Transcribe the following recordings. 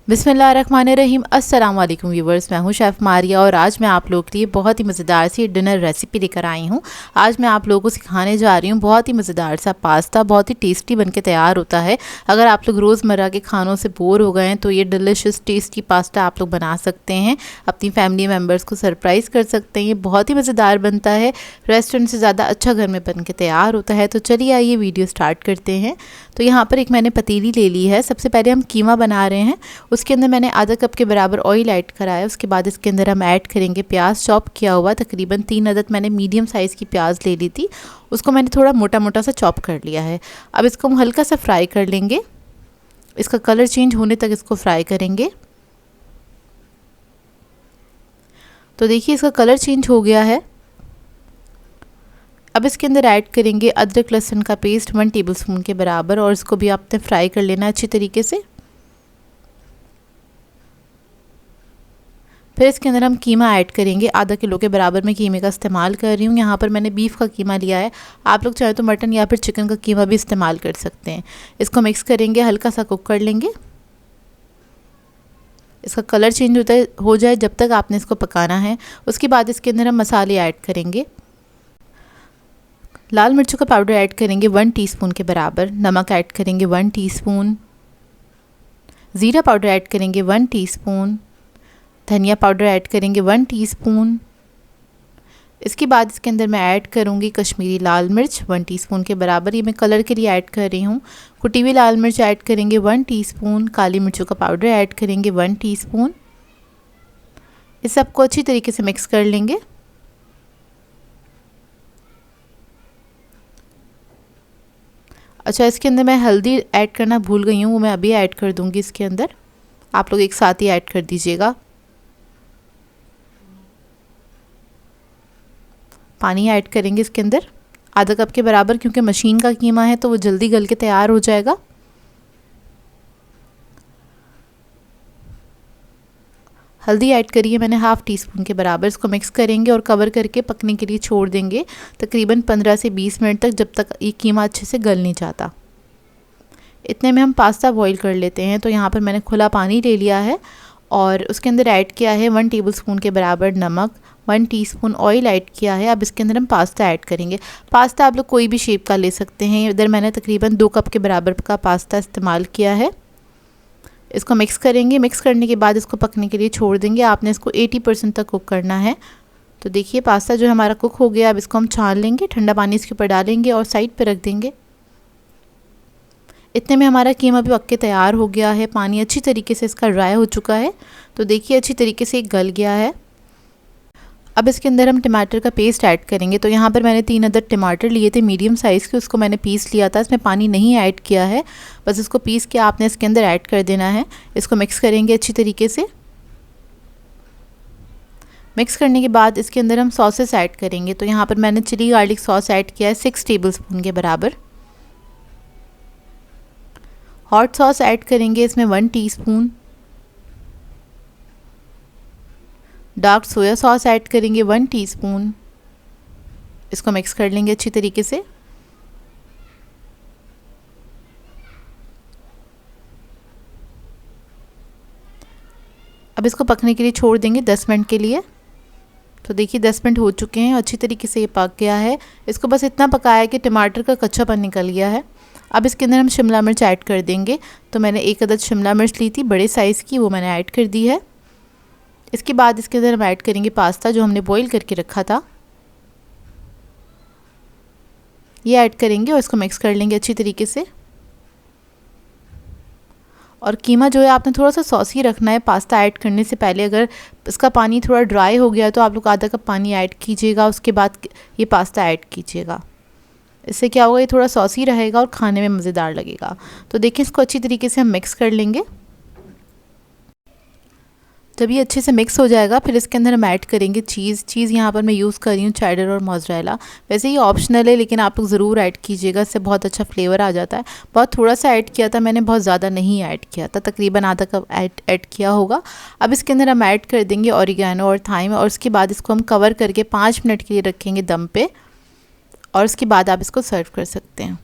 बिस्मिल्लाहिर्रहमानिर्रहीम। अस्सलाम वालेकुम व्यूवर्स, मैं हूं शेफ़ मारिया और आज मैं आप लोगों के लिए बहुत ही मज़ेदार सी डिनर रेसिपी लेकर आई हूं। आज मैं आप लोगों को सिखाने जा रही हूं बहुत ही मज़ेदार सा पास्ता, बहुत ही टेस्टी बनके तैयार होता है। अगर आप लोग रोज़मर्रा के खानों से बोर हो गए हैं तो ये डिलिशियस टेस्टी पास्ता आप लोग बना सकते हैं, अपनी फैमिली मेम्बर्स को सरप्राइज़ कर सकते हैं। ये बहुत ही मज़ेदार बनता है, रेस्टोरेंट से ज़्यादा अच्छा घर में बन के तैयार होता है। तो चलिए आइए वीडियो स्टार्ट करते हैं। तो यहाँ पर एक मैंने पतीली ले ली है। सबसे पहले हम कीमा बना रहे हैं। उसके अंदर मैंने आधा कप के बराबर ऑयल ऐड करा है। उसके बाद इसके अंदर हम ऐड करेंगे प्याज चॉप किया हुआ। तकरीबन 3 अदद मैंने मीडियम साइज़ की प्याज ले ली थी, उसको मैंने थोड़ा मोटा मोटा सा चॉप कर लिया है। अब इसको हम हल्का सा फ्राई कर लेंगे, इसका कलर चेंज होने तक इसको फ्राई करेंगे। तो देखिए इसका कलर चेंज हो गया है। अब इसके अंदर ऐड करेंगे अदरक लहसुन का पेस्ट 1 टेबलस्पून के बराबर और इसको भी आपने फ्राई कर लेना अच्छी तरीके से। फिर इसके अंदर हम कीमा ऐड करेंगे। आधा किलो के बराबर मैं कीमे का इस्तेमाल कर रही हूँ। यहाँ पर मैंने बीफ का कीमा लिया है, आप लोग चाहे तो मटन या फिर चिकन का कीमा भी इस्तेमाल कर सकते हैं। इसको मिक्स करेंगे, हल्का सा कुक कर लेंगे। इसका कलर चेंज हो जाए जब तक आपने इसको पकाना है। उसके बाद इसके अंदर हम मसाले ऐड करेंगे। लाल मिर्चों का पाउडर ऐड करेंगे 1 टीस्पून के बराबर, नमक ऐड करेंगे 1 टीस्पून, ज़ीरा पाउडर ऐड करेंगे 1 टीस्पून, धनिया पाउडर ऐड करेंगे 1 टीस्पून। इसके बाद इसके अंदर मैं ऐड करूँगी कश्मीरी लाल मिर्च 1 टीस्पून के बराबर, ये मैं कलर के लिए ऐड कर रही हूँ। कुटी हुई लाल मिर्च ऐड करेंगे 1 टीस्पून, काली मिर्चों का पाउडर ऐड करेंगे 1 टीस्पून। इस सबको अच्छी तरीके से मिक्स कर लेंगे। अच्छा, इसके अंदर मैं हल्दी ऐड करना भूल गई हूँ, वो मैं अभी ऐड कर दूँगी इसके अंदर, आप लोग एक साथ ही ऐड कर दीजिएगा। पानी ऐड करेंगे इसके अंदर आधा कप के बराबर, क्योंकि मशीन का कीमा है तो वो जल्दी गल के तैयार हो जाएगा। हल्दी ऐड करिए मैंने हाफ़ टीस्पून के बराबर। इसको मिक्स करेंगे और कवर करके पकने के लिए छोड़ देंगे तकरीबन 15 से 20 मिनट तक, जब तक ये कीमा अच्छे से गल नहीं जाता। इतने में हम पास्ता बॉईल कर लेते हैं। तो यहाँ पर मैंने खुला पानी ले लिया है और उसके अंदर ऐड किया है 1 टेबलस्पून के बराबर नमक, 1 टीस्पून ऑयल ऐड किया है। अब इसके अंदर हम पास्ता ऐड करेंगे। पास्ता आप लोग कोई भी शेप का ले सकते हैं। इधर मैंने तकरीबन 2 कप के बराबर का पास्ता इस्तेमाल किया है। इसको मिक्स करेंगे। मिक्स करने के बाद इसको पकने के लिए छोड़ देंगे। आपने इसको 80% तक कुक करना है। तो देखिए पास्ता जो हमारा कुक हो गया। अब इसको हम छान लेंगे, ठंडा पानी इसके ऊपर डालेंगे और साइड पे रख देंगे। इतने में हमारा कीमा भी पक के तैयार हो गया है। पानी अच्छी तरीके से इसका ड्राई हो चुका है। तो देखिए अच्छी तरीके से गल गया है। अब इसके अंदर हम टमाटर का पेस्ट ऐड करेंगे। तो यहाँ पर मैंने 3 अदद टमाटर लिए थे मीडियम साइज़ के, उसको मैंने पीस लिया था। इसमें पानी नहीं ऐड किया है, बस इसको पीस के आपने इसके अंदर ऐड कर देना है। इसको मिक्स करेंगे अच्छी तरीके से। मिक्स करने के बाद इसके अंदर हम सॉसेस ऐड करेंगे। तो यहाँ पर मैंने चिली गार्लिक सॉस ऐड किया है 6 टेबलस्पून के बराबर। हॉट सॉस ऐड करेंगे इसमें 1 teaspoon. Dark soya sauce add करेंगे 1 टीस्पून। इसको मिक्स कर लेंगे अच्छी तरीके से। अब इसको पकने के लिए छोड़ देंगे 10 मिनट के लिए। तो देखिए 10 मिनट हो चुके हैं, अच्छी तरीके से ये पक गया है। इसको बस इतना पकाया कि टमाटर का कच्चापन निकल गया है। अब इसके अंदर हम शिमला मिर्च ऐड कर देंगे। तो मैंने 1 अदद शिमला मिर्च ली थी बड़े साइज़ की, वो मैंने ऐड कर दी है। इसके बाद इसके अंदर हम ऐड करेंगे पास्ता जो हमने बॉईल करके रखा था, ये ऐड करेंगे और इसको मिक्स कर लेंगे अच्छी तरीके से। और कीमा जो है आपने थोड़ा सा सॉसी रखना है पास्ता ऐड करने से पहले। अगर इसका पानी थोड़ा ड्राई हो गया तो आप लोग आधा कप पानी ऐड कीजिएगा, उसके बाद ये पास्ता ऐड कीजिएगा। इससे क्या होगा, ये थोड़ा सॉसी रहेगा और खाने में मज़ेदार लगेगा। तो देखिए इसको अच्छी तरीके से हम मिक्स कर लेंगे। जब ये अच्छे से मिक्स हो जाएगा फिर इसके अंदर हम ऐड करेंगे चीज़ यहाँ पर मैं यूज़ कर रही हूँ चेडर और मोज़रेला। वैसे ये ऑप्शनल है लेकिन आप लोग ज़रूर ऐड कीजिएगा, इससे बहुत अच्छा फ्लेवर आ जाता है। बहुत थोड़ा सा ऐड किया था मैंने, बहुत ज़्यादा नहीं ऐड किया था, तकरीबन आधा कप ऐड किया होगा। अब इसके अंदर हम ऐड कर देंगे ऑरिगेनो और थाइम और उसके बाद इसको हम कवर करके 5 मिनट के लिए रखेंगे दम पे और उसके बाद आप इसको सर्व कर सकते हैं।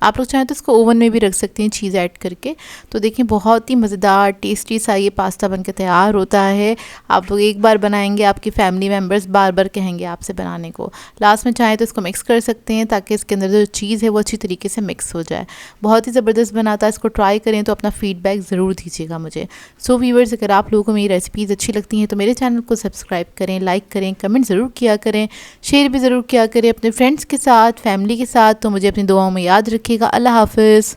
आप लोग चाहें तो इसको ओवन में भी रख सकते हैं चीज़ ऐड करके। तो देखिए बहुत ही मज़ेदार टेस्टी सा ये पास्ता बनके तैयार होता है। आप लोग एक बार बनाएंगे, आपकी फैमिली मेम्बर्स बार बार कहेंगे आपसे बनाने को। लास्ट में चाहें तो इसको मिक्स कर सकते हैं ताकि इसके अंदर जो चीज़ है वो अच्छी तरीके से मिक्स हो जाए। बहुत ही ज़बरदस्त बनाता है, इसको ट्राई करें तो अपना फीडबैक ज़रूर दीजिएगा मुझे। सो व्यूअर्स, अगर आप लोगों को मेरी रेसिपीज़ अच्छी लगती हैं तो मेरे चैनल को सब्सक्राइब करें, लाइक करें, कमेंट ज़रूर किया करें, शेयर भी ज़रूर किया करें अपने फ्रेंड्स के साथ, फैमिली के साथ। तो मुझे अपनी दुआओं में याद रखिएगा। अल्लाह हाफ़िज़।